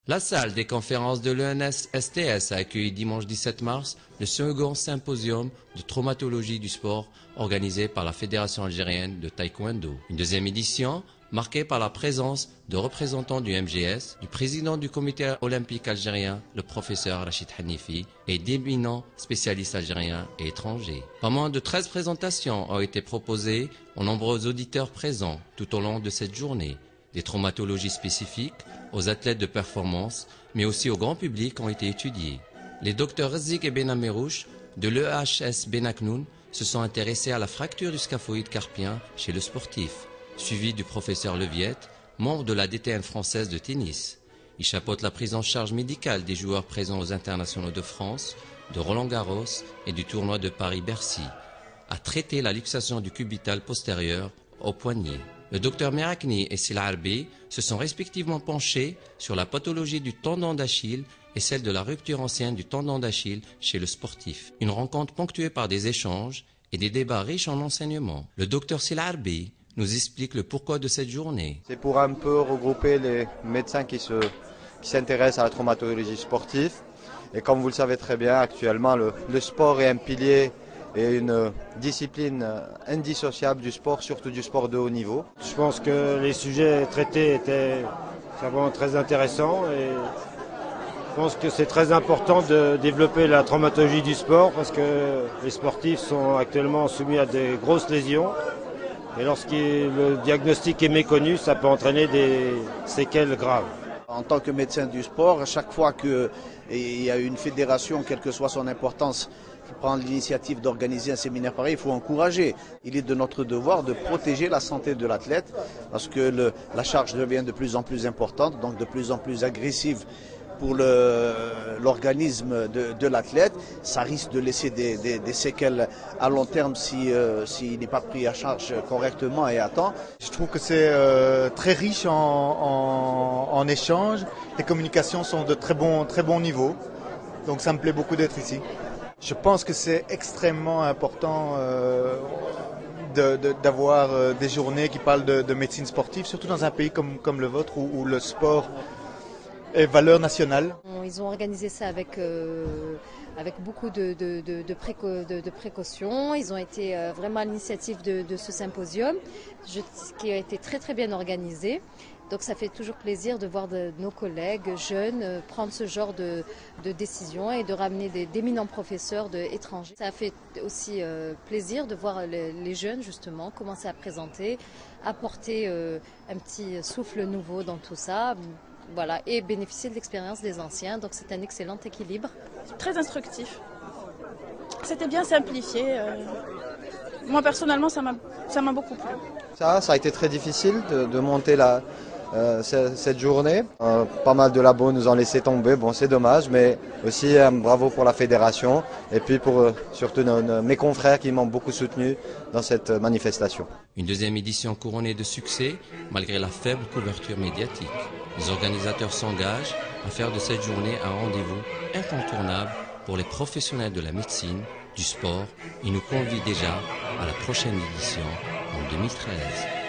La salle des conférences de l'ENS-STS a accueilli dimanche 17 mars le second symposium de traumatologie du sport organisé par la Fédération algérienne de taekwondo. Une deuxième édition marquée par la présence de représentants du MGS, du président du comité olympique algérien, le professeur Rachid Hanifi, et d'éminents spécialistes algériens et étrangers. Pas moins de 13 présentations ont été proposées aux nombreux auditeurs présents tout au long de cette journée. Des traumatologies spécifiques aux athlètes de performance, mais aussi au grand public ont été étudiées. Les docteurs Razzik et Benamerouche de l'EHS Benaknoun se sont intéressés à la fracture du scaphoïde carpien chez le sportif, suivi du professeur Leviette, membre de la DTN française de tennis. Il chapeaute la prise en charge médicale des joueurs présents aux internationaux de France, de Roland-Garros et du tournoi de Paris-Bercy, a traité la luxation du cubital postérieur au poignet. Le docteur Merakni et Sila Arbi se sont respectivement penchés sur la pathologie du tendon d'Achille et celle de la rupture ancienne du tendon d'Achille chez le sportif. Une rencontre ponctuée par des échanges et des débats riches en enseignements. Le docteur Sila Arbi nous explique le pourquoi de cette journée. C'est pour un peu regrouper les médecins qui s'intéressent à la traumatologie sportive. Et comme vous le savez très bien, actuellement, le sport est un pilier et une discipline indissociable du sport, surtout du sport de haut niveau. Je pense que les sujets traités étaient vraiment très intéressants et je pense que c'est très important de développer la traumatologie du sport parce que les sportifs sont actuellement soumis à des grosses lésions et lorsque le diagnostic est méconnu, ça peut entraîner des séquelles graves. En tant que médecin du sport, à chaque fois qu'il y a une fédération, quelle que soit son importance, qui prend l'initiative d'organiser un séminaire pareil, il faut encourager. Il est de notre devoir de protéger la santé de l'athlète parce que la charge devient de plus en plus importante, donc de plus en plus agressive pour l'organisme de l'athlète. Ça risque de laisser des séquelles à long terme s'il n'est pas pris à charge correctement et à temps. Je trouve que c'est très riche en échanges. Les communications sont de très bon niveau. Donc ça me plaît beaucoup d'être ici. Je pense que c'est extrêmement important d'avoir des journées qui parlent de médecine sportive, surtout dans un pays comme le vôtre où le sport est valeur nationale. Ils ont organisé ça avec beaucoup de précautions. Ils ont été vraiment à l'initiative de ce symposium, qui a été très très bien organisé. Donc ça fait toujours plaisir de voir nos collègues jeunes prendre ce genre de décision et de ramener d'éminents professeurs étrangers. Ça a fait aussi plaisir de voir les jeunes justement commencer à présenter, apporter un petit souffle nouveau dans tout ça. Voilà, et bénéficier de l'expérience des anciens, donc c'est un excellent équilibre. Très instructif. C'était bien simplifié. Moi personnellement, ça m'a beaucoup plu. Ça a été très difficile de monter cette journée. Pas mal de labos nous ont laissé tomber, bon c'est dommage, mais aussi bravo pour la fédération et puis pour surtout mes confrères qui m'ont beaucoup soutenu dans cette manifestation. Une deuxième édition couronnée de succès malgré la faible couverture médiatique. Les organisateurs s'engagent à faire de cette journée un rendez-vous incontournable pour les professionnels de la médecine, du sport et nous convient déjà à la prochaine édition en 2013.